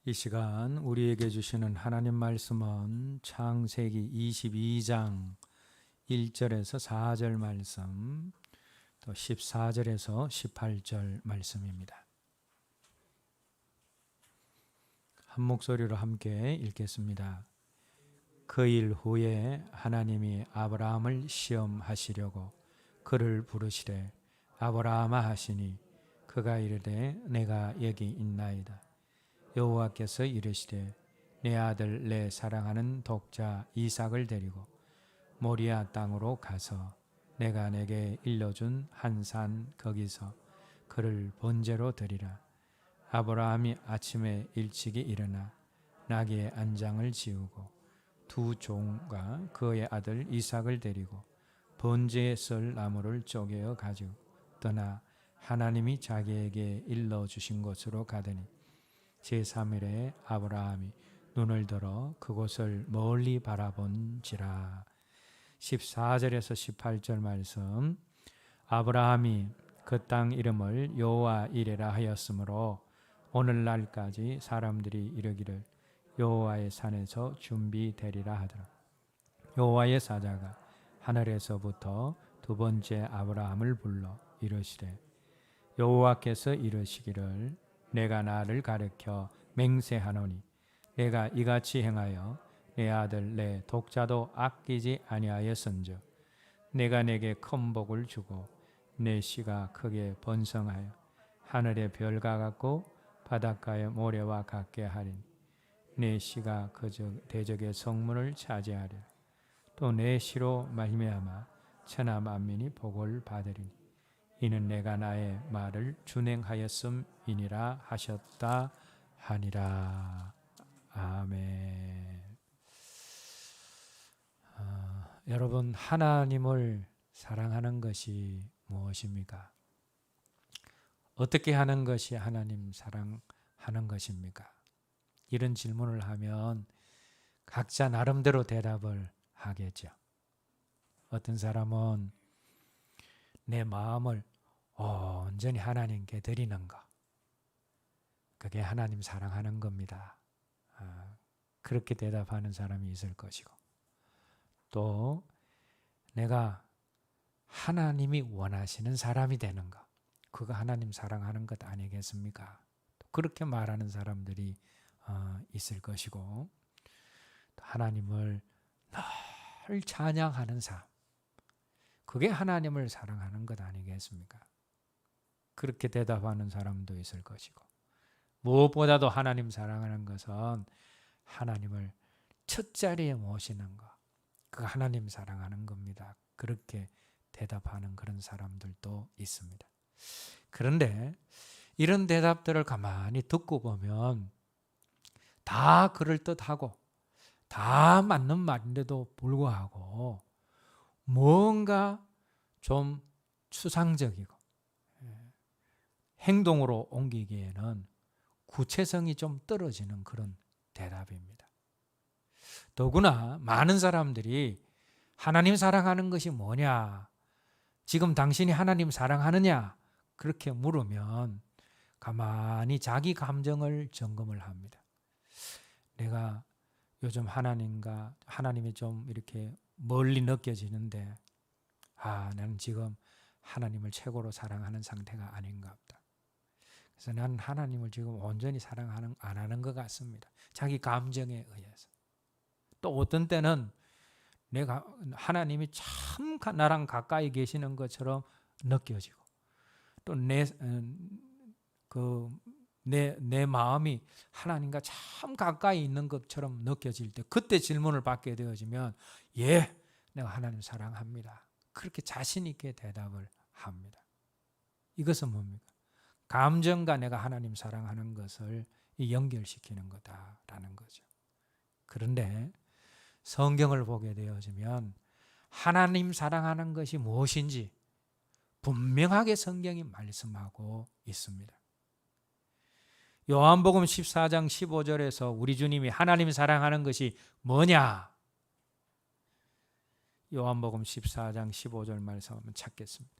이 시간 우리에게 주시는 하나님 말씀은 창세기 22장 1절에서 4절 말씀, 또 14절에서 18절 말씀입니다. 한 목소리로 함께 읽겠습니다. 그 일 후에 하나님이 아브라함을 시험하시려고 그를 부르시되 아브라함아 하시니 그가 이르되 내가 여기 있나이다. 여호와께서 이르시되 내 아들 내 사랑하는 독자 이삭을 데리고 모리아 땅으로 가서 내가 내게 일러준 한 산 거기서 그를 번제로 드리라. 아브라함이 아침에 일찍이 일어나 나귀의 안장을 지우고 두 종과 그의 아들 이삭을 데리고 번제에 쓸 나무를 쪼개어 가지고 떠나 하나님이 자기에게 일러주신 곳으로 가더니 제3일에 아브라함이 눈을 들어 그곳을 멀리 바라본지라. 14절에서 18절 말씀. 아브라함이 그 땅 이름을 여호와 이레라 하였으므로 오늘날까지 사람들이 이르기를 여호와의 산에서 준비되리라 하더라. 여호와의 사자가 하늘에서부터 두 번째 아브라함을 불러 이르시되 여호와께서 이르시기를 내가 나를 가르쳐 맹세하노니 내가 이같이 행하여 내 아들 내 독자도 아끼지 아니하였은즉 내가 내게 큰 복을 주고 내 씨가 크게 번성하여 하늘의 별과 같고 바닷가의 모래와 같게 하리니 내 씨가 그적 대적의 성문을 차지하리라. 또 내 씨로 말미암아 천하 만민이 복을 받으리니 이는 내가 나의 말을 준행하였음이니라 하셨다 하니라. 아멘. 여러분, 하나님을 사랑하는 것이 무엇입니까? 어떻게 하는 것이 하나님 사랑하는 것입니까? 이런 질문을 하면 각자 나름대로 대답을 하겠죠. 어떤 사람은 내 마음을 온전히 하나님께 드리는 것, 그게 하나님 사랑하는 겁니다. 그렇게 대답하는 사람이 있을 것이고, 또 내가 하나님이 원하시는 사람이 되는 것, 그거 하나님 사랑하는 것 아니겠습니까? 그렇게 말하는 사람들이 있을 것이고, 또 하나님을 늘 찬양하는 삶, 그게 하나님을 사랑하는 것 아니겠습니까? 그렇게 대답하는 사람도 있을 것이고, 무엇보다도 하나님 사랑하는 것은 하나님을 첫 자리에 모시는 것, 그 하나님 사랑하는 겁니다. 그렇게 대답하는 그런 사람들도 있습니다. 그런데 이런 대답들을 가만히 듣고 보면 다 그럴듯하고 다 맞는 말인데도 불구하고 뭔가 좀 추상적이고 행동으로 옮기기에는 구체성이 좀 떨어지는 그런 대답입니다. 더구나 많은 사람들이 하나님 사랑하는 것이 뭐냐, 지금 당신이 하나님 사랑하느냐 그렇게 물으면 가만히 자기 감정을 점검을 합니다. 내가 요즘 하나님이 좀 이렇게 멀리 느껴지는데 나는 지금 하나님을 최고로 사랑하는 상태가 아닌가 보다. 그래서 나는 하나님을 지금 온전히 안 하는 것 같습니다. 자기 감정에 의해서. 또 어떤 때는 내가 하나님이 참 나랑 가까이 계시는 것처럼 느껴지고, 또 내 마음이 하나님과 참 가까이 있는 것처럼 느껴질 때, 그때 질문을 받게 되어지면 내가 하나님 사랑합니다, 그렇게 자신 있게 대답을 합니다. 이것은 뭡니까? 감정과 내가 하나님 사랑하는 것을 연결시키는 거다라는 거죠. 그런데 성경을 보게 되어지면 하나님 사랑하는 것이 무엇인지 분명하게 성경이 말씀하고 있습니다. 요한복음 14장 15절에서 우리 주님이 하나님 사랑하는 것이 뭐냐? 요한복음 14장 15절 말씀 한번 찾겠습니다.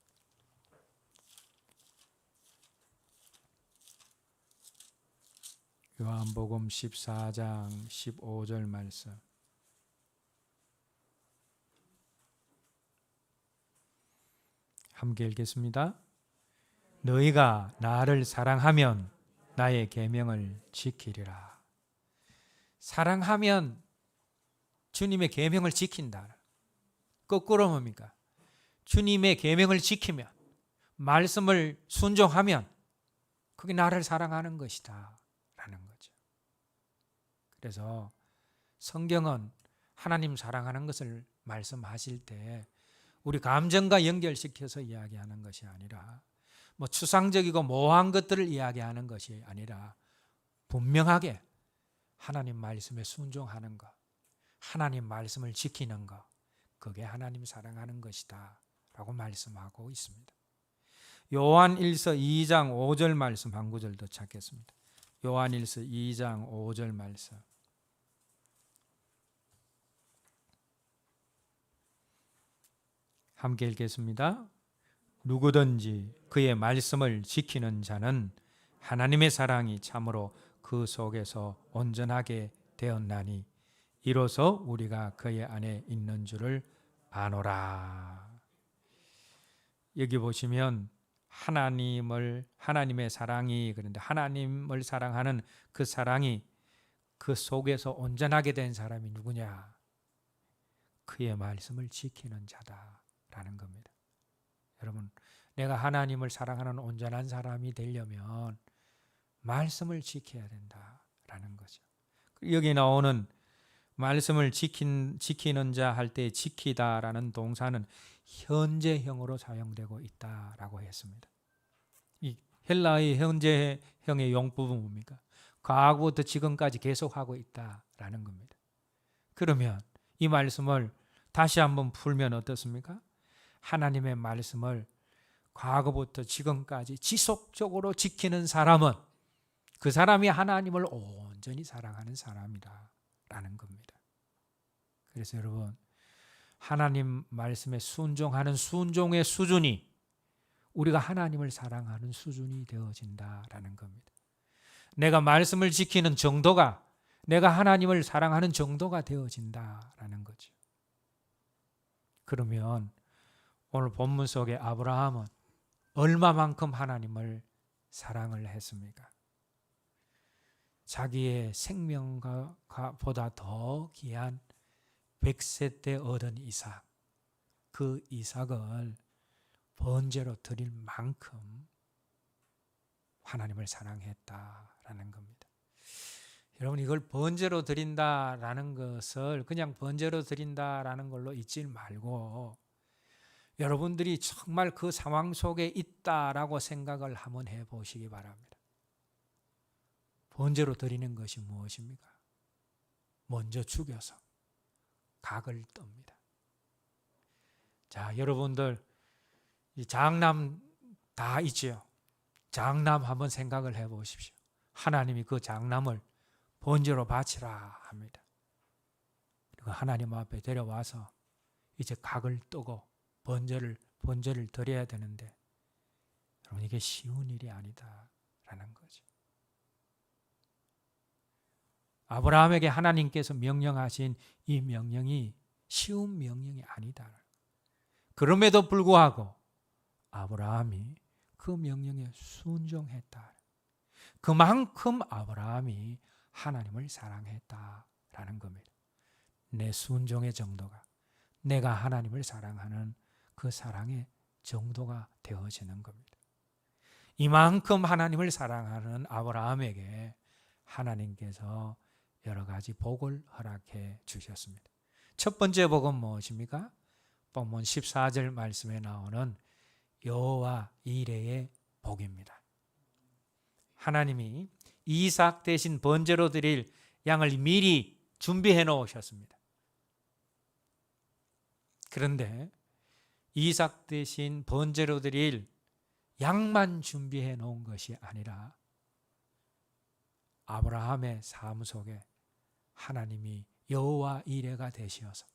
요한복음 14장 15절 말씀. 함께 읽겠습니다. 너희가 나를 사랑하면 나의 계명을 지키리라. 사랑하면 주님의 계명을 지킨다. 거꾸로 뭡니까? 주님의 계명을 지키면, 말씀을 순종하면 그게 나를 사랑하는 것이다 라는 거죠. 그래서 성경은 하나님 사랑하는 것을 말씀하실 때 우리 감정과 연결시켜서 이야기하는 것이 아니라, 뭐 추상적이고 모호한 것들을 이야기하는 것이 아니라 분명하게 하나님 말씀에 순종하는 것, 하나님 말씀을 지키는 것, 그게 하나님 사랑하는 것이다 라고 말씀하고 있습니다. 요한일서 2장 5절 말씀 한 구절 더 찾겠습니다. 요한일서 2장 5절 말씀. 함께 읽겠습니다. 누구든지 그의 말씀을 지키는 자는 하나님의 사랑이 참으로 그 속에서 온전하게 되었나니 이로써 우리가 그의 안에 있는 줄을 아노라. 여기 보시면 하나님의 사랑이, 그런데 하나님을 사랑하는 그 사랑이 그 속에서 온전하게 된 사람이 누구냐? 그의 말씀을 지키는 자다라는 겁니다. 여러분, 내가 하나님을 사랑하는 온전한 사람이 되려면 말씀을 지켜야 된다라는 거죠. 여기 나오는 말씀을 지키는 자 할 때 지키다라는 동사는 현재형으로 사용되고 있다라고 했습니다. 이 헬라의 현재형의 용법은 뭡니까? 과거부터 지금까지 계속하고 있다라는 겁니다. 그러면 이 말씀을 다시 한번 풀면 어떻습니까? 하나님의 말씀을 과거부터 지금까지 지속적으로 지키는 사람은 그 사람이 하나님을 온전히 사랑하는 사람이다라는 겁니다. 그래서 여러분, 하나님 말씀에 순종하는 순종의 수준이 우리가 하나님을 사랑하는 수준이 되어진다라는 겁니다. 내가 말씀을 지키는 정도가 내가 하나님을 사랑하는 정도가 되어진다라는 거죠. 그러면 오늘 본문 속에 아브라함은 얼마만큼 하나님을 사랑을 했습니까? 자기의 생명보다 더 귀한 100세 때 얻은 이삭, 그 이삭을 번제로 드릴 만큼 하나님을 사랑했다라는 겁니다. 여러분, 이걸 번제로 드린다라는 것을 그냥 번제로 드린다라는 걸로 잊지 말고 여러분들이 정말 그 상황 속에 있다라고 생각을 한번 해보시기 바랍니다. 번제로 드리는 것이 무엇입니까? 먼저 죽여서 각을 떱니다. 자, 여러분들 이 장남 다 있지요. 장남 한번 생각을 해보십시오. 하나님이 그 장남을 번제로 바치라 합니다. 그리고 하나님 앞에 데려와서 이제 각을 뜨고 번제를 드려야 되는데, 여러분, 이게 쉬운 일이 아니다라는 거죠. 아브라함에게 하나님께서 명령하신 이 명령이 쉬운 명령이 아니다. 그럼에도 불구하고 아브라함이 그 명령에 순종했다. 그만큼 아브라함이 하나님을 사랑했다라는 겁니다. 내 순종의 정도가 내가 하나님을 사랑하는 그 사랑의 정도가 되어지는 겁니다. 이만큼 하나님을 사랑하는 아브라함에게 하나님께서 여러 가지 복을 허락해 주셨습니다. 첫 번째 복은 무엇입니까? 본문 14절 말씀에 나오는 여호와 이레의 복입니다. 하나님이 이삭 대신 번제로 드릴 양을 미리 준비해 놓으셨습니다. 그런데 이삭 대신 번제로 드릴 양만 준비해 놓은 것이 아니라 아브라함의 삶 속에 하나님이 여호와 이레가 되시어서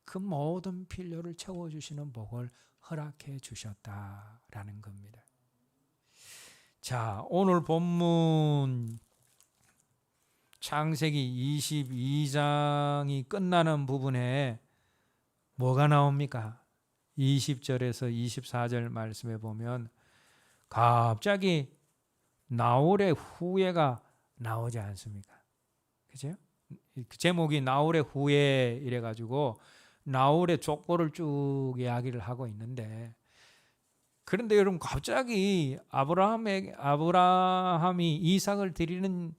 그 모든 필요를 채워주시는 복을 허락해 주셨다라는 겁니다. 자, 오늘 본문 창세기 22장이 끝나는 부분에 뭐가 나옵니까? 20절에서 24절 말씀에 보면 갑자기 나홀의 후예가 나오지 않습니까? 그죠? 제목이 나홀의 후예 이래가지고 나홀의 족보를 쭉 이야기를 하고 있는데, 그런데 여러분 갑자기 아브라함이 이삭을 드리는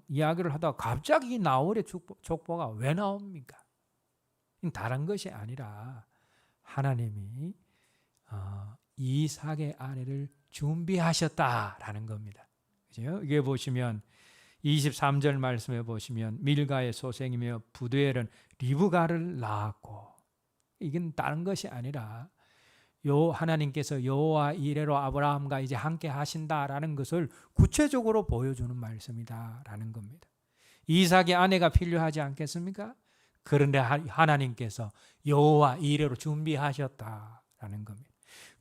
이야기를 하다가 갑자기 나홀의 족보가 왜 나옵니까? 다른 것이 아니라 하나님이 이삭의 아내를 준비하셨다라는 겁니다. 그죠? 이게 보시면 23절 말씀에 보시면 밀가의 소생이며 부두엘은 리브가를 낳았고, 이건 다른 것이 아니라 하나님께서 여호와 이레로 아브라함과 이제 함께 하신다라는 것을 구체적으로 보여주는 말씀이다라는 겁니다. 이삭의 아내가 필요하지 않겠습니까? 그런데 하나님께서 여호와 이레로 준비하셨다라는 겁니다.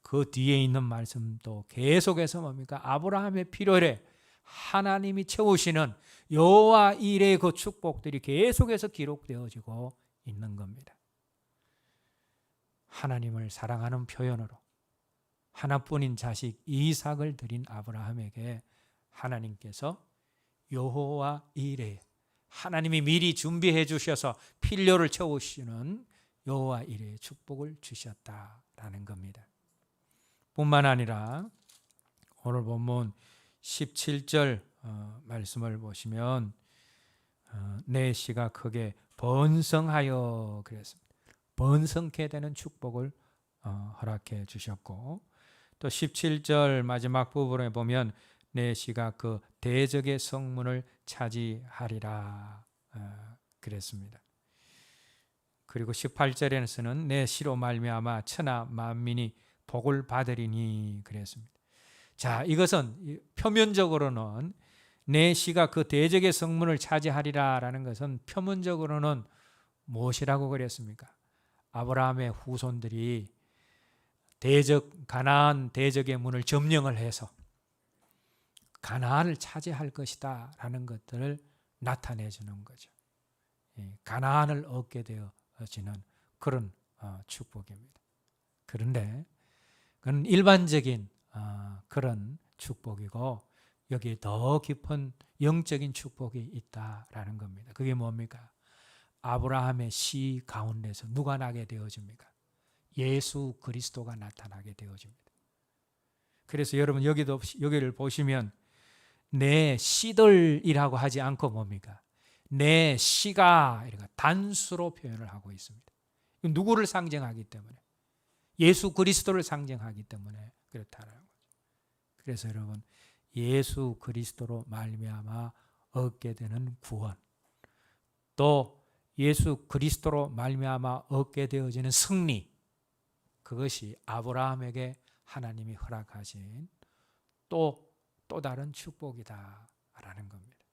그 뒤에 있는 말씀도 계속해서 뭡니까? 아브라함의 필요를 하나님이 채우시는 여호와 이레의 그 축복들이 계속해서 기록되어지고 있는 겁니다. 하나님을 사랑하는 표현으로 하나뿐인 자식 이삭을 드린 아브라함에게 하나님께서 여호와 이레, 하나님이 미리 준비해 주셔서 필요를 채우시는 여호와 이레의 축복을 주셨다라는 겁니다. 뿐만 아니라 오늘 본문 17절 말씀을 보시면 내 씨가 크게 번성하여 그랬습니다. 번성케 되는 축복을 허락해 주셨고, 또 17절 마지막 부분에 보면 내 씨가 그 대적의 성문을 차지하리라 그랬습니다. 그리고 18절에서는 내 씨로 말미암아 천하 만민이 복을 받으리니 그랬습니다. 자, 이것은 표면적으로는 내 씨가 그 대적의 성문을 차지하리라라는 것은 표면적으로는 무엇이라고 그랬습니까? 아브라함의 후손들이 가나안 대적의 문을 점령을 해서 가나안을 차지할 것이다 라는 것들을 나타내 주는 거죠. 가나안을 얻게 되어지는 그런 축복입니다. 그런데 그건 일반적인 그런 축복이고, 여기에 더 깊은 영적인 축복이 있다라는 겁니다. 그게 뭡니까? 아브라함의 씨 가운데서 누가 나게 되어집니까? 예수 그리스도가 나타나게 되어집니다. 그래서 여러분 여기를 보시면 내 씨들이라고 하지 않고 뭡니까? 내 씨가 이렇게 단수로 표현을 하고 있습니다. 누구를 상징하기 때문에? 예수 그리스도를 상징하기 때문에 그렇다는 거죠. 그래서 여러분 예수 그리스도로 말미암아 얻게 되는 구원, 또 예수 그리스도로 말미암아 얻게 되어지는 승리, 그것이 아브라함에게 하나님이 허락하신 또 다른 축복이다라는 겁니다.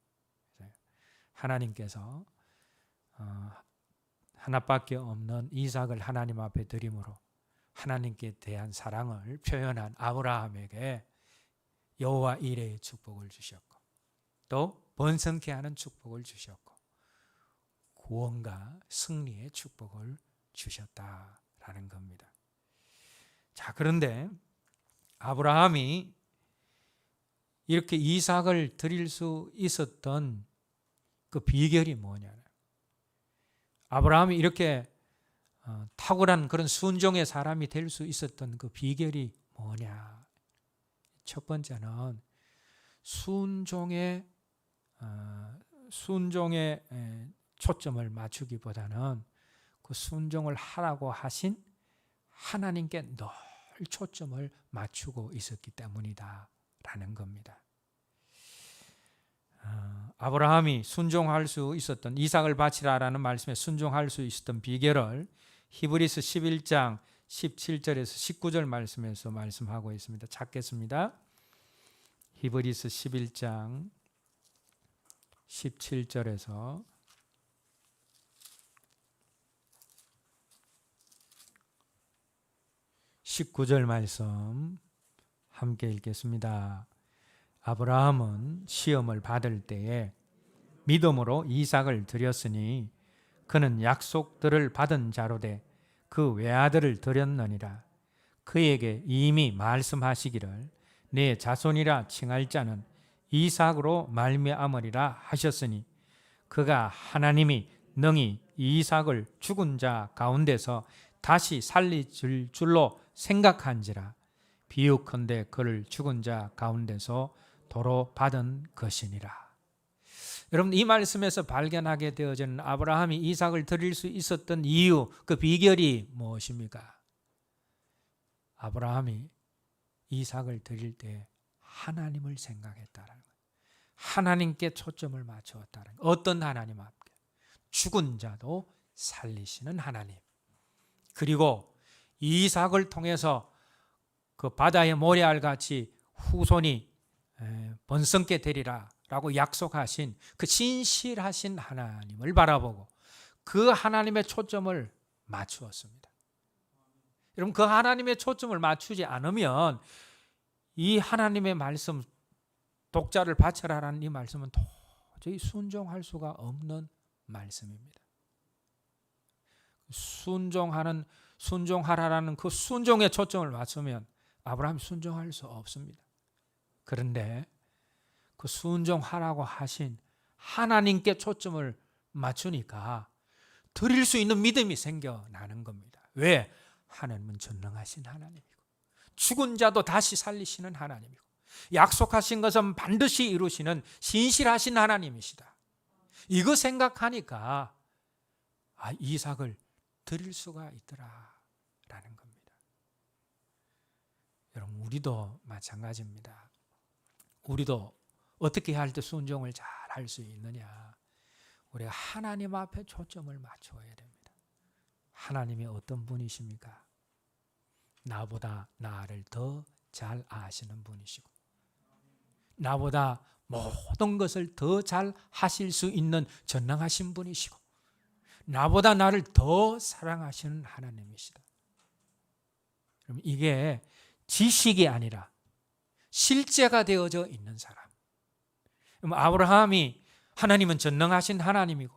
하나님께서 하나밖에 없는 이삭을 하나님 앞에 드림으로 하나님께 대한 사랑을 표현한 아브라함에게 여호와 이레의 축복을 주셨고, 또 번성케 하는 축복을 주셨고, 구원과 승리의 축복을 주셨다라는 겁니다. 자, 그런데 아브라함이 이렇게 이삭을 드릴 수 있었던 그 비결이 뭐냐? 아브라함이 이렇게 탁월한 그런 순종의 사람이 될 수 있었던 그 비결이 뭐냐? 첫 번째는 순종의 초점을 맞추기보다는 그 순종을 하라고 하신 하나님께 늘 초점을 맞추고 있었기 때문이다라는 겁니다. 아브라함이 순종할 수 있었던, 이삭을 바치라라는 말씀에 순종할 수 있었던 비결을 히브리서 11장 17절에서 19절 말씀에서 말씀하고 있습니다. 찾겠습니다. 히브리서 11장 17절에서 19절 말씀 함께 읽겠습니다. 아브라함은 시험을 받을 때에 믿음으로 이삭을 드렸으니 그는 약속들을 받은 자로 돼 그 외아들을 드렸느니라. 그에게 이미 말씀하시기를 내 자손이라 칭할 자는 이삭으로 말미암으리라 하셨으니 그가 하나님이 능히 이삭을 죽은 자 가운데서 다시 살리실 줄로 생각한지라. 비유컨대 그를 죽은 자 가운데서 도로 받은 것이니라. 여러분, 이 말씀에서 발견하게 되어지는 아브라함이 이삭을 드릴 수 있었던 이유, 그 비결이 무엇입니까? 아브라함이 이삭을 드릴 때 하나님을 생각했다는 거예요. 하나님께 초점을 맞추었다는 거예요. 어떤 하나님 앞에? 죽은 자도 살리시는 하나님. 그리고 이삭을 통해서 그 바다의 모래알같이 후손이 번성게 되리라 라고 약속하신 그 신실하신 하나님을 바라보고 그 하나님의 초점을 맞추었습니다. 여러분, 그 하나님의 초점을 맞추지 않으면 이 하나님의 말씀, 독자를 바쳐라라는 이 말씀은 도저히 순종할 수가 없는 말씀입니다. 순종하라라는 그 순종에 초점을 맞추면 아브라함이 순종할 수 없습니다. 그런데 그 순종하라고 하신 하나님께 초점을 맞추니까 드릴 수 있는 믿음이 생겨나는 겁니다. 왜? 하나님은 전능하신 하나님이고 죽은 자도 다시 살리시는 하나님이고 약속하신 것은 반드시 이루시는 신실하신 하나님이시다. 이거 생각하니까 이삭을 드릴 수가 있더라라는 겁니다. 여러분, 우리도 마찬가지입니다. 우리도 어떻게 할 때 순종을 잘 할 수 있느냐? 우리가 하나님 앞에 초점을 맞춰야 됩니다. 하나님이 어떤 분이십니까? 나보다 나를 더 잘 아시는 분이시고 나보다 모든 것을 더 잘 하실 수 있는 전능하신 분이시고 나보다 나를 더 사랑하시는 하나님이시다. 그럼 이게 지식이 아니라 실제가 되어져 있는 사람. 그럼 아브라함이 하나님은 전능하신 하나님이고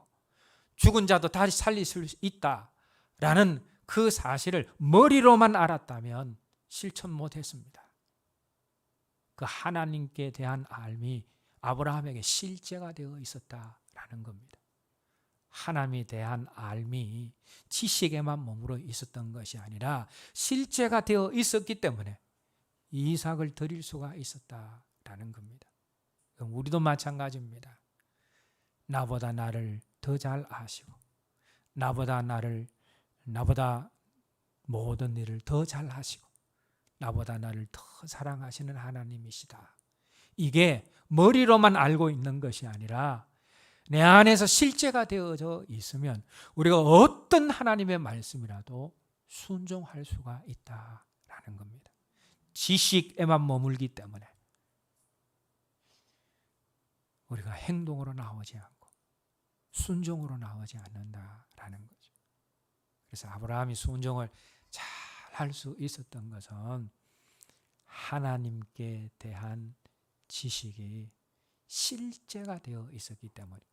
죽은 자도 다시 살릴 수 있다라는 그 사실을 머리로만 알았다면 실천 못했습니다. 그 하나님께 대한 알미 아브라함에게 실제가 되어 있었다라는 겁니다. 하나님에 대한 알미 지식에만 머물러 있었던 것이 아니라 실제가 되어 있었기 때문에 이삭을 드릴 수가 있었다라는 겁니다. 우리도 마찬가지입니다. 나보다 나를 더 잘 아시고 나보다 모든 일을 더 잘 하시고 나보다 나를 더 사랑하시는 하나님이시다. 이게 머리로만 알고 있는 것이 아니라 내 안에서 실제가 되어져 있으면 우리가 어떤 하나님의 말씀이라도 순종할 수가 있다라는 겁니다. 지식에만 머물기 때문에 우리가 행동으로 나오지 않고 순종으로 나오지 않는다라는 거죠. 그래서 아브라함이 순종을 잘 할 수 있었던 것은 하나님께 대한 지식이 실제가 되어 있었기 때문이고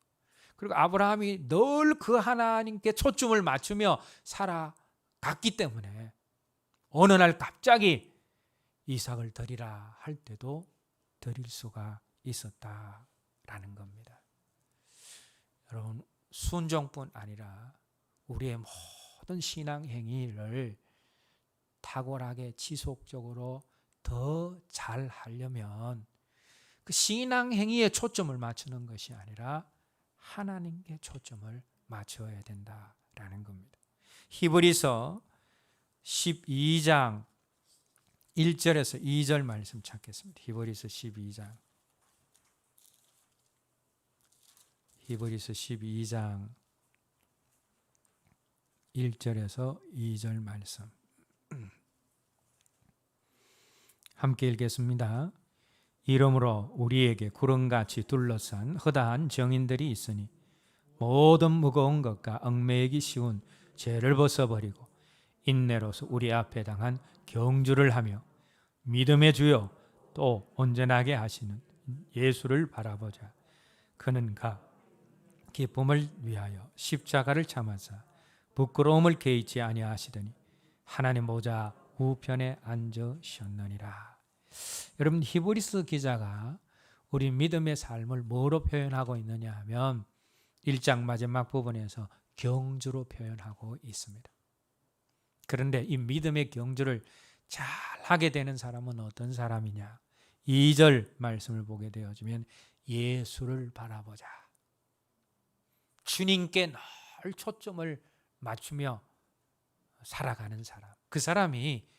그리고 아브라함이 늘 그 하나님께 초점을 맞추며 살아갔기 때문에 어느 날 갑자기 이삭을 드리라 할 때도 드릴 수가 있었다라는 겁니다. 여러분, 순종뿐 아니라 우리의 모든 신앙 행위를 탁월하게 지속적으로 더 잘 하려면 그 신앙 행위에 초점을 맞추는 것이 아니라 하나님께 초점을 맞춰야 된다라는 겁니다. 히브리서 12장 1절에서 2절 말씀 찾겠습니다. 히브리서 12장 1절에서 2절 말씀 함께 읽겠습니다. 이러므로 우리에게 구름같이 둘러싼 허다한 정인들이 있으니 모든 무거운 것과 얽매이기 쉬운 죄를 벗어버리고 인내로서 우리 앞에 당한 경주를 하며 믿음의 주요 또 온전하게 하시는 예수를 바라보자. 그는 가 기쁨을 위하여 십자가를 참아사 부끄러움을 개의치 아니하시더니 하나님 보좌 우편에 앉으셨느니라. 여러분, 히브리서 기자가 우리 믿음의 삶을 뭐로 표현하고 있느냐 하면 1장 마지막 부분에서 경주로 표현하고 있습니다. 그런데 이 믿음의 경주를 잘 하게 되는 사람은 어떤 사람이냐? 2절 말씀을 보게 되어지면 예수를 바라보자. 주님께 늘 초점을 맞추며 살아가는 사람. 그 사람이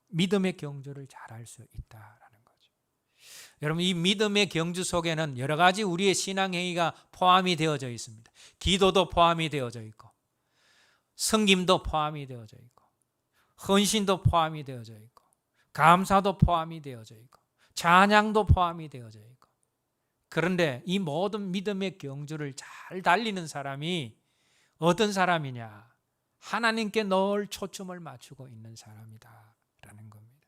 믿음의 경주를 잘할 수 있다라는 거죠. 여러분, 이 믿음의 경주 속에는 여러 가지 우리의 신앙행위가 포함이 되어져 있습니다. 기도도 포함이 되어져 있고, 섬김도 포함이 되어져 있고, 헌신도 포함이 되어져 있고, 감사도 포함이 되어져 있고, 찬양도 포함이 되어져 있고. 그런데 이 모든 믿음의 경주를 잘 달리는 사람이 어떤 사람이냐? 하나님께 늘 초점을 맞추고 있는 사람이다라는 겁니다.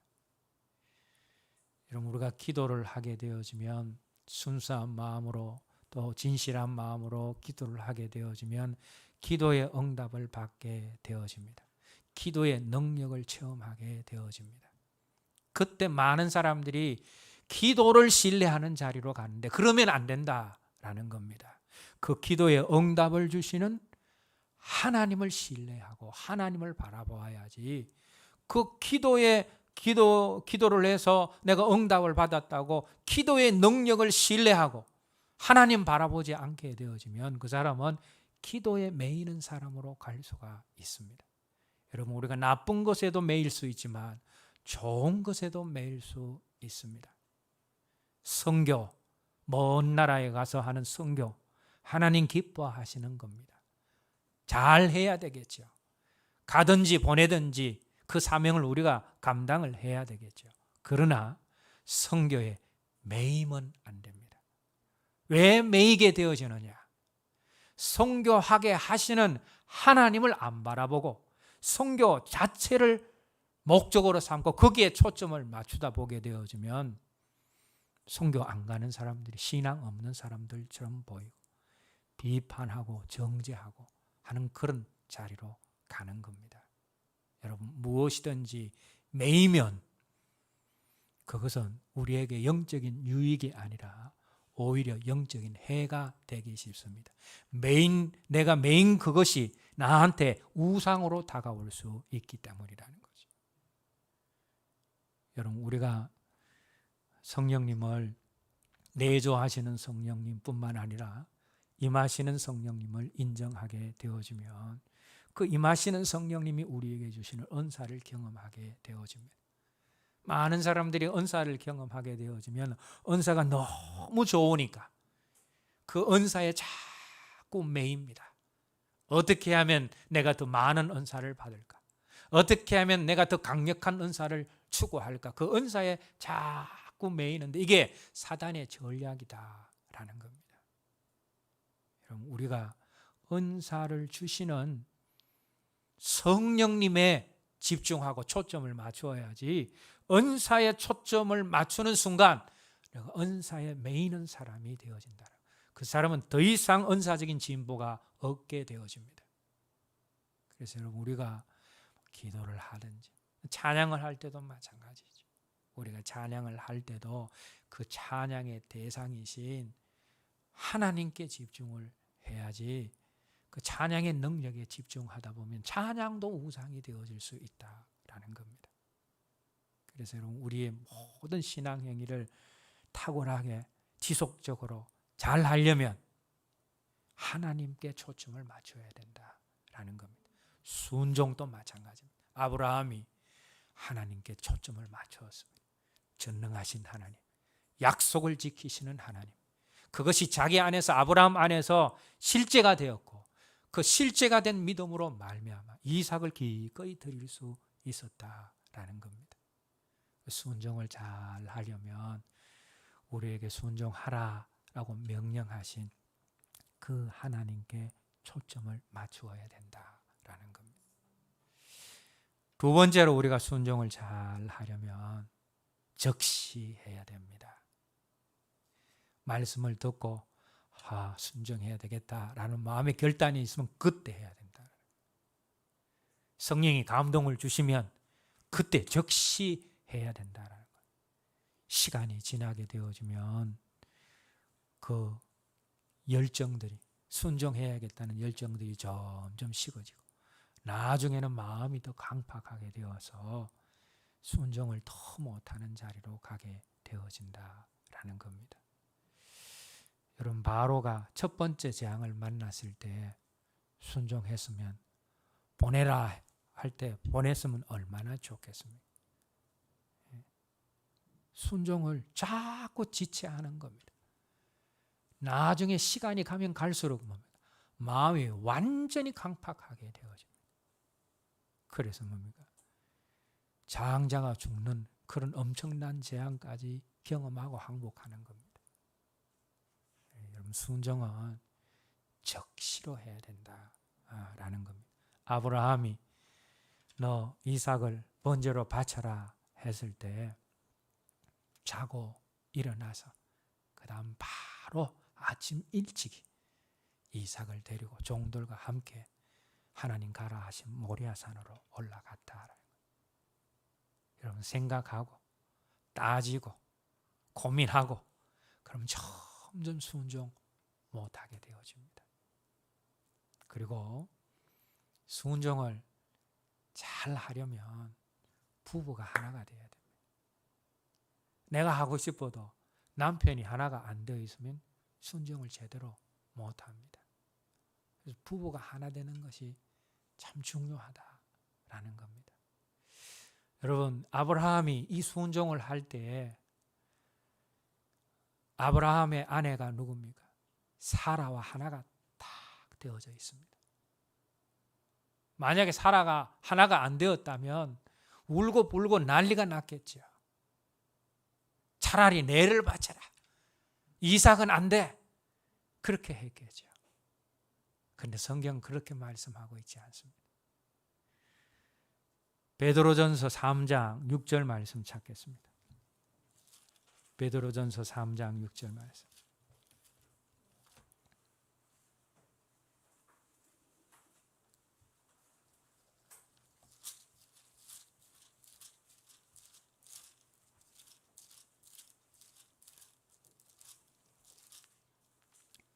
여러분, 우리가 기도를 하게 되어지면 순수한 마음으로 또 진실한 마음으로 기도를 하게 되어지면 기도의 응답을 받게 되어집니다. 기도의 능력을 체험하게 되어집니다. 그때 많은 사람들이 기도를 신뢰하는 자리로 가는데 그러면 안 된다라는 겁니다. 그 기도의 응답을 주시는 하나님을 신뢰하고 하나님을 바라보아야지, 그 기도를 해서 내가 응답을 받았다고 기도의 능력을 신뢰하고 하나님 바라보지 않게 되어지면 그 사람은 기도에 매이는 사람으로 갈 수가 있습니다. 여러분, 우리가 나쁜 것에도 매일 수 있지만 좋은 것에도 매일 수 있습니다. 선교, 먼 나라에 가서 하는 선교, 하나님 기뻐하시는 겁니다. 잘 해야 되겠죠. 가든지 보내든지 그 사명을 우리가 감당을 해야 되겠죠. 그러나 선교에 매이면 안 됩니다. 왜 매이게 되어지느냐? 선교하게 하시는 하나님을 안 바라보고 선교 자체를 목적으로 삼고 거기에 초점을 맞추다 보게 되어지면 선교 안 가는 사람들이 신앙 없는 사람들처럼 보이고 비판하고 정죄하고 하는 그런 자리로 가는 겁니다. 여러분, 무엇이든지 매이면 그것은 우리에게 영적인 유익이 아니라 오히려 영적인 해가 되기 쉽습니다. 내가 매인 그것이 나한테 우상으로 다가올 수 있기 때문이라는 거죠. 여러분, 우리가 성령님을 내조하시는 성령님뿐만 아니라 임하시는 성령님을 인정하게 되어지면 그 임하시는 성령님이 우리에게 주시는 은사를 경험하게 되어집니다. 많은 사람들이 은사를 경험하게 되어지면 은사가 너무 좋으니까 그 은사에 자꾸 매입니다. 어떻게 하면 내가 더 많은 은사를 받을까? 어떻게 하면 내가 더 강력한 은사를 추구할까? 그 은사에 자꾸 매이는데 이게 사단의 전략이다라는 겁니다. 여러분, 우리가 은사를 주시는 성령님에 집중하고 초점을 맞추어야지, 은사에 초점을 맞추는 순간 내가 은사에 매이는 사람이 되어진다. 그 사람은 더 이상 은사적인 진보가 없게 되어집니다. 그래서 여러분, 우리가 기도를 하든지 찬양을 할 때도 마찬가지죠. 우리가 찬양을 할 때도 그 찬양의 대상이신 하나님께 집중을 해야지, 그 찬양의 능력에 집중하다 보면 찬양도 우상이 되어질 수 있다라는 겁니다. 그래서 여러분, 우리의 모든 신앙 행위를 탁월하게 지속적으로 잘 하려면 하나님께 초점을 맞춰야 된다라는 겁니다. 순종도 마찬가지입니다. 아브라함이 하나님께 초점을 맞추었습니다. 전능하신 하나님, 약속을 지키시는 하나님, 그것이 자기 안에서, 아브라함 안에서 실제가 되었고 그 실제가 된 믿음으로 말미암아 이삭을 기꺼이 드릴 수 있었다라는 겁니다. 순종을 잘 하려면 우리에게 순종하라라고 명령하신 그 하나님께 초점을 맞추어야 된다라는 겁니다. 두 번째로 우리가 순종을 잘 하려면 적시해야 됩니다. 말씀을 듣고 순종해야 되겠다라는 마음의 결단이 있으면 그때 해야 된다. 성령이 감동을 주시면 그때 즉시 해야 된다라는 거예요. 시간이 지나게 되어지면 그 열정들이, 순종해야겠다는 열정들이 점점 식어지고 나중에는 마음이 더 강팍하게 되어서 순종을 더 못하는 자리로 가게 되어진다라는 겁니다. 여러분, 바로가 첫 번째 재앙을 만났을 때 순종했으면, 보내라 할 때 보냈으면 얼마나 좋겠습니까? 순종을 자꾸 지체하는 겁니다. 나중에 시간이 가면 갈수록 뭡니까? 마음이 완전히 강팍하게 되어집니다. 그래서 뭡니까? 장자가 죽는 그런 엄청난 재앙까지 경험하고 항복하는 겁니다. 여러분, 순종은 적시로 해야 된다라는 겁니다. 아브라함이 너 이삭을 번제로 바쳐라 했을 때 자고 일어나서 그 다음 바로 아침 일찍이 이삭을 데리고 종들과 함께 하나님 가라 하신 모리아산으로 올라갔다. 여러분, 생각하고 따지고 고민하고 그럼 점점 순종 못하게 되어집니다. 그리고 순종을 잘 하려면 부부가 하나가 돼야 됩니다. 내가 하고 싶어도 남편이 하나가 안 되어 있으면 순종을 제대로 못합니다. 그래서 부부가 하나 되는 것이 참 중요하다라는 겁니다. 여러분, 아브라함이 이 순종을 할 때 아브라함의 아내가 누굽니까? 사라와 하나가 딱 되어져 있습니다. 만약에 사라가 하나가 안 되었다면 울고 불고 난리가 났겠죠. 차라리 내를 바쳐라. 이삭은 안 돼. 그렇게 했겠죠. 그런데 성경은 그렇게 말씀하고 있지 않습니다. 베드로전서 3장 6절 말씀 찾겠습니다. 베드로전서 3장 6절 말씀.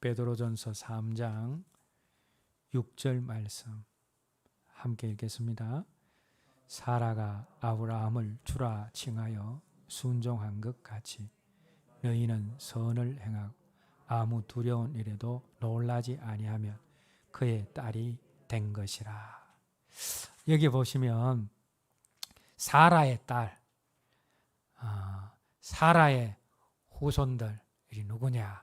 베드로전서 3장 6절 말씀 함께 읽겠습니다. 사라가 아브라함을 주라 칭하여 순종한 것 같이 너희는 선을 행하고 아무 두려운 일에도 놀라지 아니하면 그의 딸이 된 것이라. 여기 보시면 사라의 딸, 사라의 후손들이 누구냐?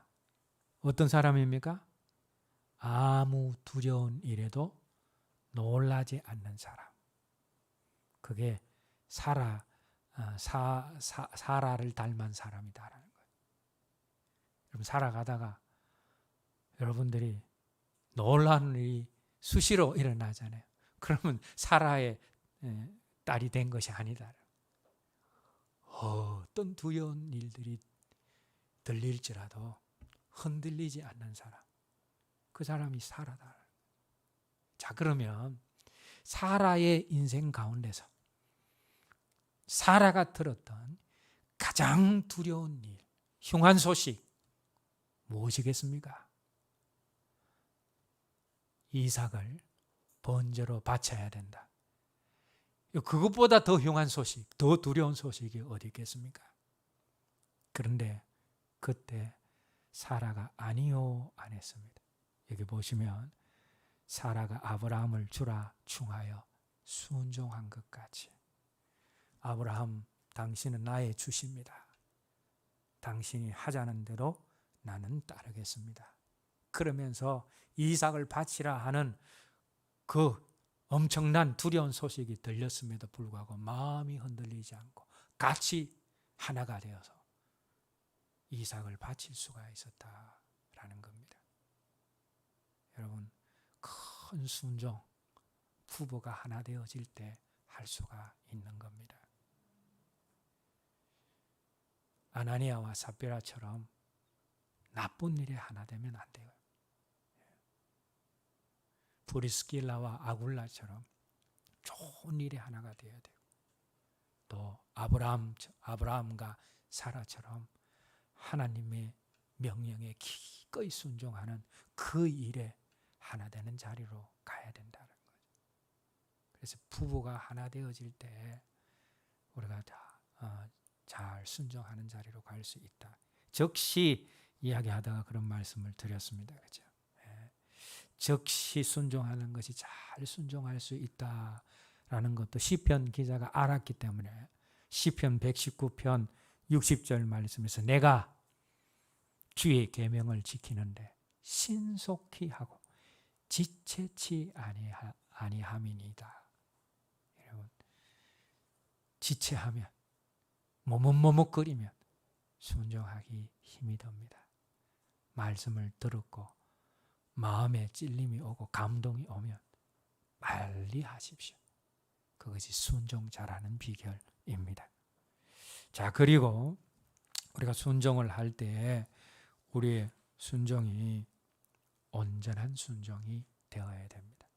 어떤 사람입니까? 아무 두려운 일에도 놀라지 않는 사람. 그게 사라를 닮은 사람이다라는 거예요. 여러분, 살아가다가 여러분들이 놀라는 일이 수시로 일어나잖아요. 그러면 사라의 딸이 된 것이 아니다. 어떤 두려운 일들이 들릴지라도 흔들리지 않는 사람, 그 사람이 사라다. 자, 그러면 사라의 인생 가운데서 사라가 들었던 가장 두려운 일, 흉한 소식 무엇이겠습니까? 이삭을 번제로 바쳐야 된다. 그것보다 더 흉한 소식, 더 두려운 소식이 어디 있겠습니까? 그런데 그때 사라가 아니요 안 했습니다. 여기 보시면 사라가 아브라함을 주라 칭하여 순종한 것 같이. 아브라함, 당신은 나의 주십니다. 당신이 하자는 대로 나는 따르겠습니다. 그러면서 이삭을 바치라 하는 그 엄청난 두려운 소식이 들렸음에도 불구하고 마음이 흔들리지 않고 같이 하나가 되어서 이삭을 바칠 수가 있었다라는 겁니다. 여러분, 큰 순종, 부부가 하나 되어질 때 할 수가 있는 겁니다. 아나니아와 삽비라처럼 나쁜 일에 하나 되면 안 돼요. 브리스길라와 아굴라처럼 좋은 일에 하나가 되어야 돼요. 또 아브라함과 사라처럼 하나님의 명령에 기꺼이 순종하는 그 일에 하나 되는 자리로 가야 된다는 거죠. 그래서 부부가 하나 되어질 때 우리가 다 잘 순종하는 자리로 갈 수 있다. 즉시 이야기하다가 그런 말씀을 드렸습니다. 그죠? 즉시 순종하는 것이 잘 순종할 수 있다라는 것도 시편 기자가 알았기 때문에 시편 119편 60절 말씀에서 내가 주의 계명을 지키는데 신속히 하고 지체치 아니함이니이다. 여러분, 지체하면 머뭇머뭇거리면 순종하기 힘이 듭니다. 말씀을 들었고 마음에 찔림이 오고 감동이 오면 빨리 하십시오. 그것이 순종 잘하는 비결입니다. 자, 그리고 우리가 순종을 할 때 우리의 순종이 온전한 순종이 되어야 됩니다.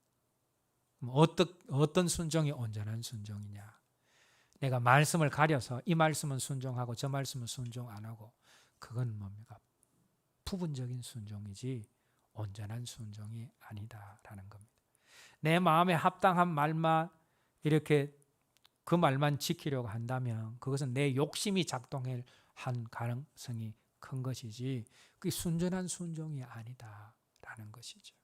어떤 순종이 온전한 순종이냐? 내가 말씀을 가려서 이 말씀은 순종하고 저 말씀은 순종 안 하고, 그건 뭡니까? 부분적인 순종이지 온전한 순종이 아니다라는 겁니다. 내 마음에 합당한 말만 이렇게 그 말만 지키려고 한다면 그것은 내 욕심이 작동한 가능성이 큰 것이지 그게 순전한 순종이 아니다라는 것이죠.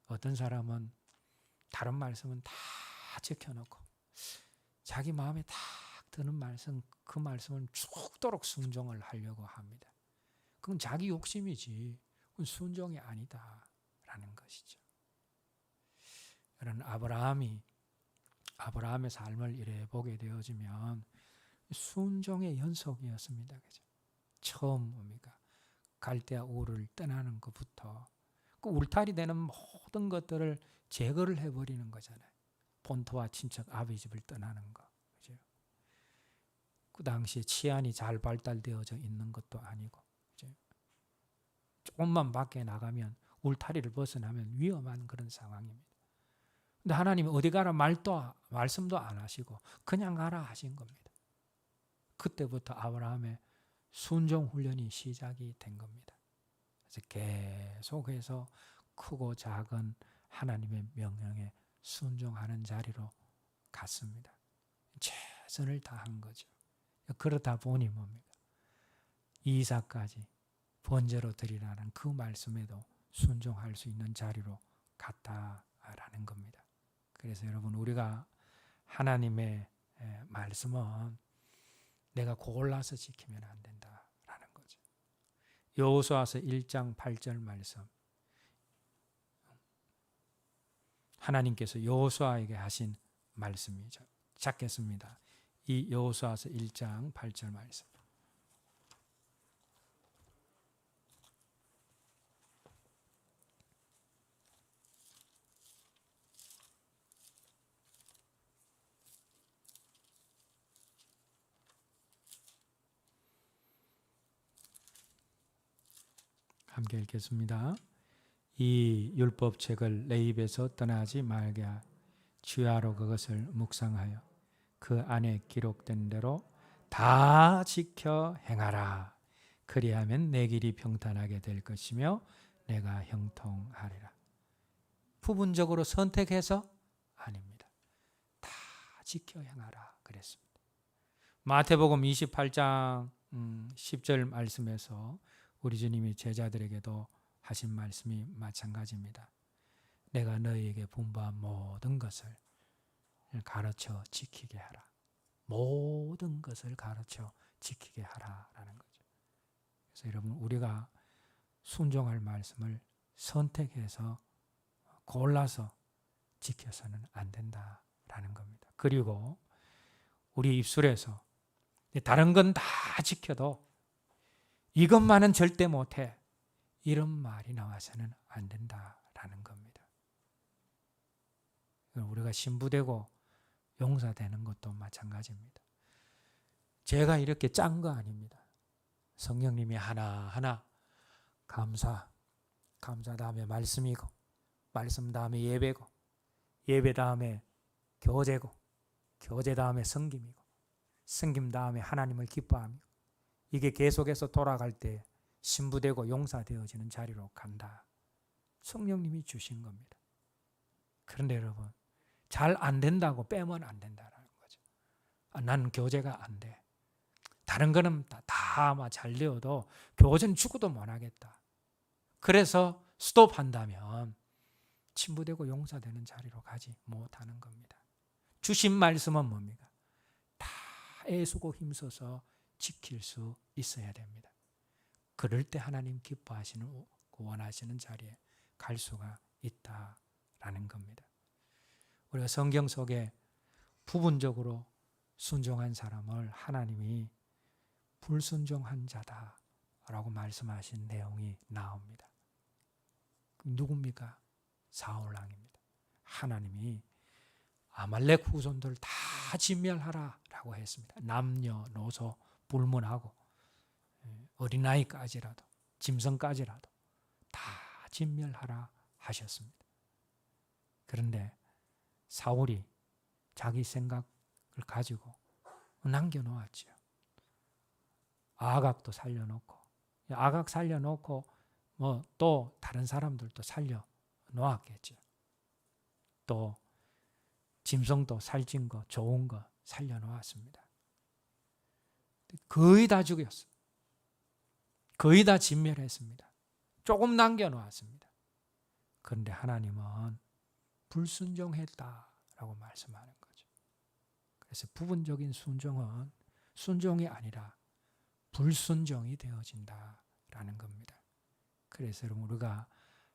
어떤 사람은 다른 말씀은 다 지켜놓고 자기 마음에 딱 드는 말씀, 그 말씀은 죽도록 순종을 하려고 합니다. 그건 자기 욕심이지 그건 순종이 아니다라는 것이죠. 이런 아브라함의 삶을 이래 보게 되어지면 순종의 연속이었습니다. 그죠? 처음 뭡니까? 갈대아 우르를 떠나는 것부터 그 울타리 되는 모든 것들을 제거를 해버리는 거잖아요. 본토와 친척 아비 집을 떠나는 거. 그죠? 그 당시에 치안이 잘 발달되어져 있는 것도 아니고, 그죠? 조금만 밖에 나가면 울타리를 벗어나면 위험한 그런 상황입니다. 근데 하나님이 어디 가라 말씀도 안 하시고 그냥 가라 하신 겁니다. 그때부터 아브라함의 순종 훈련이 시작이 된 겁니다. 그래서 계속해서 크고 작은 하나님의 명령에 순종하는 자리로 갔습니다. 최선을 다한 거죠. 그러다 보니 뭡니까? 이삭까지 번제로 드리라는 그 말씀에도 순종할 수 있는 자리로 갔다라는 겁니다. 그래서 여러분, 우리가 하나님의 말씀은 내가 골라서 지키면 안 된다라는 거죠. 여호수아서 1장 8절 말씀, 하나님께서 여호수아에게 하신 말씀이죠. 찾겠습니다. 이 여호수아서 1장 8절 말씀. 함께 읽겠습니다. 이 율법책을 내 입에서 떠나지 말게 하여 주야로 그것을 묵상하여 그 안에 기록된 대로 다 지켜 행하라. 그리하면 내 길이 평탄하게 될 것이며 내가 형통하리라. 부분적으로 선택해서? 아닙니다. 다 지켜 행하라 그랬습니다. 마태복음 28장 10절 말씀에서 우리 주님이 제자들에게도 하신 말씀이 마찬가지입니다. 내가 너희에게 분부한 모든 것을 가르쳐 지키게 하라. 모든 것을 가르쳐 지키게 하라라는 거죠. 그래서 여러분, 우리가 순종할 말씀을 선택해서 골라서 지켜서는 안 된다라는 겁니다. 그리고 우리 입술에서 다른 건 다 지켜도 이것만은 절대 못해, 이런 말이 나와서는 안 된다라는 겁니다. 우리가 신부되고 용사되는 것도 마찬가지입니다. 제가 이렇게 짠 거 아닙니다. 성령님이 하나하나 감사 다음에 말씀이고, 말씀 다음에 예배고, 예배 다음에 교제고, 교제 다음에 섬김이고, 섬김 다음에 하나님을 기뻐하며, 이게 계속해서 돌아갈 때 신부되고 용사되어지는 자리로 간다. 성령님이 주신 겁니다. 그런데 여러분, 잘 안 된다고 빼면 안 된다는 거죠. 나는 교제가 안 돼. 다른 거는 다 잘 되어도 교제는 죽어도 못 하겠다. 그래서 스톱한다면 친부되고 용사되는 자리로 가지 못하는 겁니다. 주신 말씀은 뭡니까? 다 애쓰고 힘써서 지킬 수 있어야 됩니다. 그럴 때 하나님 기뻐하시는, 원하시는 자리에 갈 수가 있다라는 겁니다. 우리가 성경 속에 부분적으로 순종한 사람을 하나님이 불순종한 자다라고 말씀하신 내용이 나옵니다. 누굽니까? 사울왕입니다. 하나님이 아말렉 후손들 다 진멸하라라고 했습니다. 남녀노소 불문하고 어린아이까지라도 짐승까지라도 다 진멸하라 하셨습니다. 그런데 사울이 자기 생각을 가지고 남겨놓았죠. 아각도 살려놓고, 아각 살려놓고 또 다른 사람들도 살려놓았겠죠. 또 짐승도 살찐 거, 좋은 거 살려놓았습니다. 거의 다 죽였어요. 거의 다 진멸했습니다. 조금 남겨놓았습니다. 그런데 하나님은 불순종했다라고 말씀하는 거죠. 그래서 부분적인 순종은 순종이 아니라 불순종이 되어진다라는 겁니다. 그래서 여러분, 우리가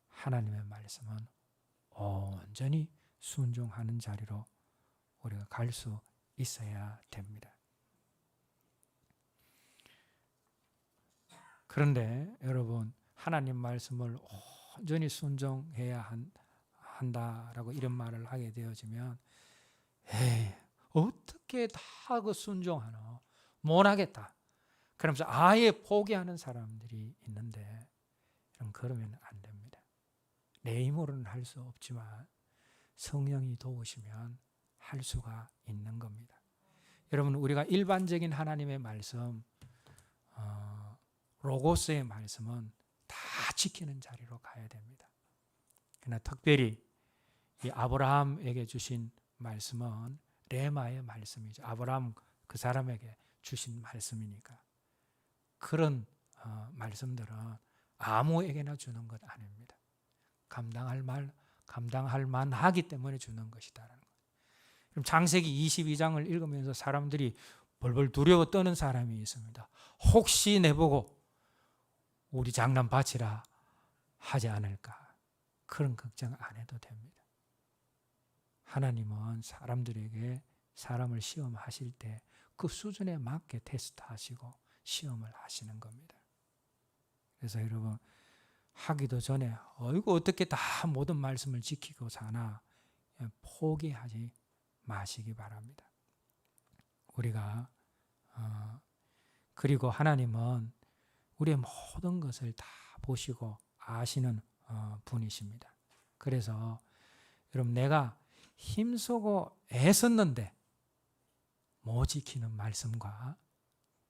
하나님의 말씀은 온전히 순종하는 자리로 우리가 갈 수 있어야 됩니다. 그런데 여러분, 하나님 말씀을 온전히 순종해야 한다라고 이런 말을 하게 되어지면, 어떻게 다 그 순종하노? 못하겠다. 그러면서 아예 포기하는 사람들이 있는데, 그러면 안 됩니다. 내 힘으로는 할 수 없지만 성령이 도우시면 할 수가 있는 겁니다. 여러분, 우리가 일반적인 하나님의 말씀, 로고스의 말씀은 다 지키는 자리로 가야 됩니다. 그러나 특별히 이 아브라함에게 주신 말씀은 레마의 말씀이죠. 아브라함 그 사람에게 주신 말씀이니까. 그런 말씀들은 아무에게나 주는 것 아닙니다. 감당할 만하기 때문에 주는 것이다라는 거예요. 그럼 창세기 22장을 읽으면서 사람들이 벌벌 두려워 떠는 사람이 있습니다. 혹시 내보고 우리 장난 바치라 하지 않을까? 그런 걱정 안 해도 됩니다. 하나님은 사람들에게 사람을 시험하실 때 그 수준에 맞게 테스트하시고 시험을 하시는 겁니다. 그래서 여러분, 하기도 전에 어이구 어떻게 다 모든 말씀을 지키고 사나 포기하지 마시기 바랍니다. 우리가 그리고 하나님은 우리의 모든 것을 다 보시고 아시는 분이십니다. 그래서 여러분, 내가 힘쓰고 애썼는데 못 지키는 말씀과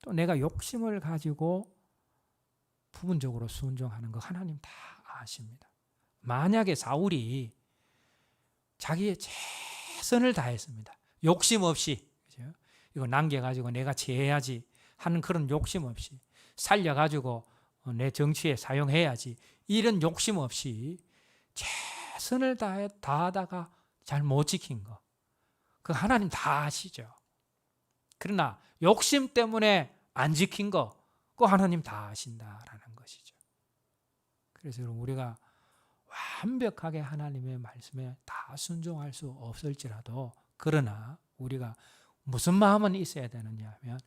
또 내가 욕심을 가지고 부분적으로 순종하는 거 하나님 다 아십니다. 만약에 사울이 자기의 최선을 다했습니다. 욕심 없이, 그죠? 이거 남겨가지고 내가 제해야지 하는 그런 욕심 없이, 살려가지고 내 정치에 사용해야지 이런 욕심 없이 최선을 다하다가 잘 못 지킨 거, 그 하나님 다 아시죠. 그러나 욕심 때문에 안 지킨 거, 그 하나님 다 아신다라는 것이죠. 그래서 여러분, 우리가 완벽하게 하나님의 말씀에 다 순종할 수 없을지라도, 그러나 우리가 무슨 마음은 있어야 되느냐 하면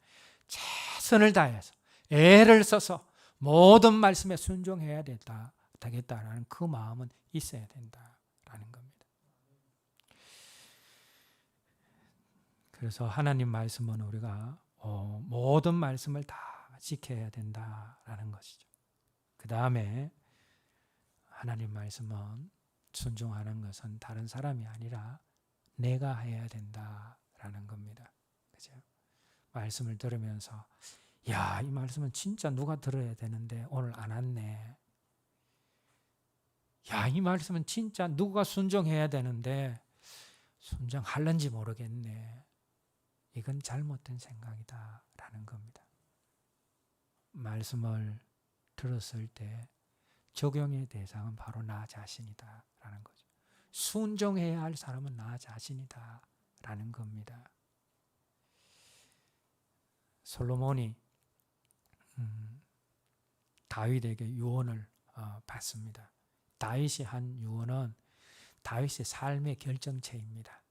최선을 다해서 애를 써서 모든 말씀에 순종해야 되겠다라는 그 마음은 있어야 된다라는 겁니다. 그래서 하나님 말씀은 우리가 모든 말씀을 다 지켜야 된다라는 것이죠. 그 다음에 하나님 말씀은 순종하는 것은 다른 사람이 아니라 내가 해야 된다라는 겁니다. 그죠? 말씀을 들으면서 야, 이 말씀은 진짜 누가 들어야 되는데 오늘 안 왔네. 야, 이 말씀은 진짜 누가 순종해야 되는데 순종할는지 모르겠네. 이건 잘못된 생각이다 라는 겁니다. 말씀을 들었을 때 적용의 대상은 바로 나 자신이다 라는 거죠. 순종해야 할 사람은 나 자신이다 라는 겁니다. 솔로몬이 다윗에게 유언을 받습니다. 다윗이 한 유언은 다윗의 삶의 결정체입니다.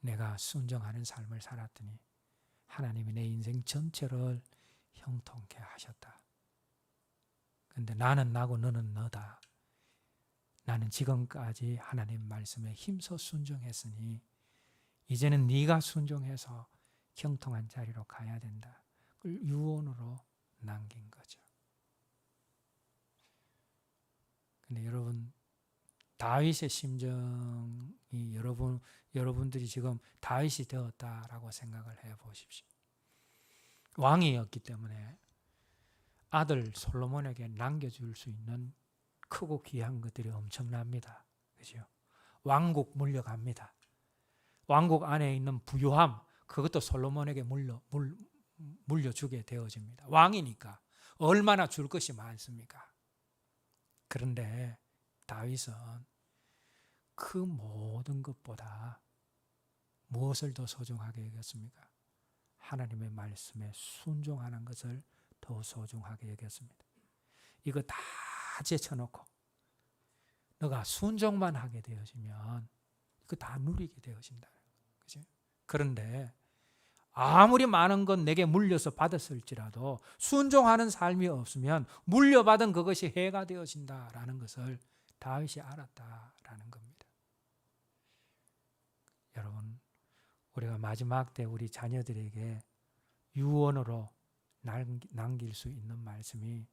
내가 순종하는 삶을 살았더니 하나님이 내 인생 전체를 형통케 하셨다. 그런데 나는 나고 너는 너다. 나는 지금까지 하나님 말씀에 힘써 순종했으니 이제는 네가 순종해서 형통한 자리로 가야 된다. 그걸 유언으로 남긴 거죠. 근데 여러분, 다윗의 심정이 여러분들이 지금 다윗이 되었다라고 생각을 해 보십시오. 왕이었기 때문에 아들 솔로몬에게 남겨줄 수 있는 크고 귀한 것들이 엄청납니다. 그죠? 왕국 물려갑니다. 왕국 안에 있는 부유함, 그것도 솔로몬에게 물려주게 되어집니다. 왕이니까 얼마나 줄 것이 많습니까? 그런데 다윗은 그 모든 것보다 무엇을 더 소중하게 여겼습니까? 하나님의 말씀에 순종하는 것을 더 소중하게 여겼습니다. 이거 다 제쳐놓고 너가 순종만 하게 되어지면 이거 다 누리게 되어진다. 그죠? 그런데 아무리 많은 건 내게 물려서 받았을지라도 순종하는 삶이 없으면 물려받은 그것이 해가 되어진다라는 것을 다윗이 알았다라는 겁니다. 여러분, 우리가 마지막 때 우리 자녀들에게 유언으로 남길 수 있는 말씀이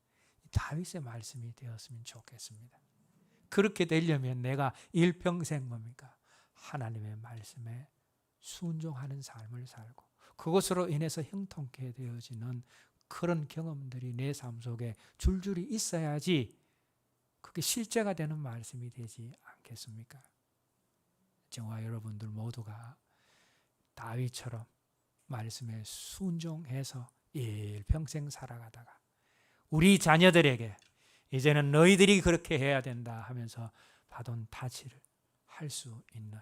다윗의 말씀이 되었으면 좋겠습니다. 그렇게 되려면 내가 일평생 뭡니까? 하나님의 말씀에 순종하는 삶을 살고 그것으로 인해서 형통케 되어지는 그런 경험들이 내 삶 속에 줄줄이 있어야지 그게 실제가 되는 말씀이 되지 않겠습니까? 저와 여러분들 모두가 다윗처럼 말씀에 순종해서 일평생 살아가다가 우리 자녀들에게 이제는 너희들이 그렇게 해야 된다 하면서 바톤 타치를 할 수 있는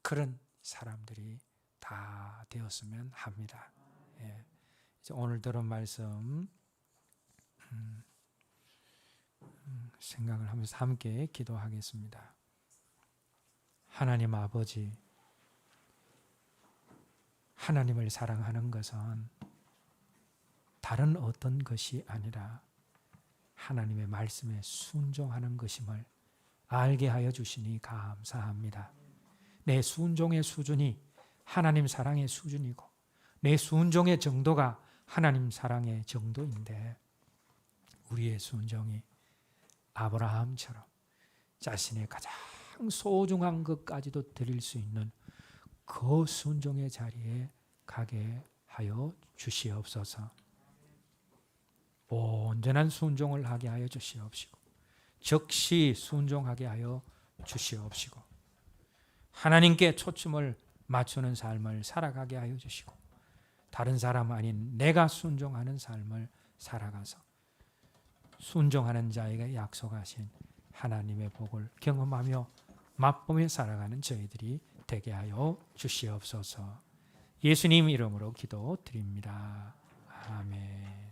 그런 사람들이 다 되었으면 합니다. 예. 이제 오늘 들은 말씀 생각을 하면서 함께 기도하겠습니다. 하나님 아버지, 하나님을 사랑하는 것은 다른 어떤 것이 아니라 하나님의 말씀에 순종하는 것임을 알게 하여 주시니 감사합니다. 내 순종의 수준이 하나님 사랑의 수준이고 내 순종의 정도가 하나님 사랑의 정도인데 우리의 순종이 아브라함처럼 자신의 가장 소중한 것까지도 드릴 수 있는 그 순종의 자리에 가게 하여 주시옵소서. 온전한 순종을 하게 하여 주시옵시고 즉시 순종하게 하여 주시옵시고 하나님께 초점을 맞추는 삶을 살아가게 하여 주시고 다른 사람 아닌 내가 순종하는 삶을 살아가서 순종하는 자에게 약속하신 하나님의 복을 경험하며 맛보며 살아가는 저희들이 되게 하여 주시옵소서. 예수님 이름으로 기도드립니다. 아멘.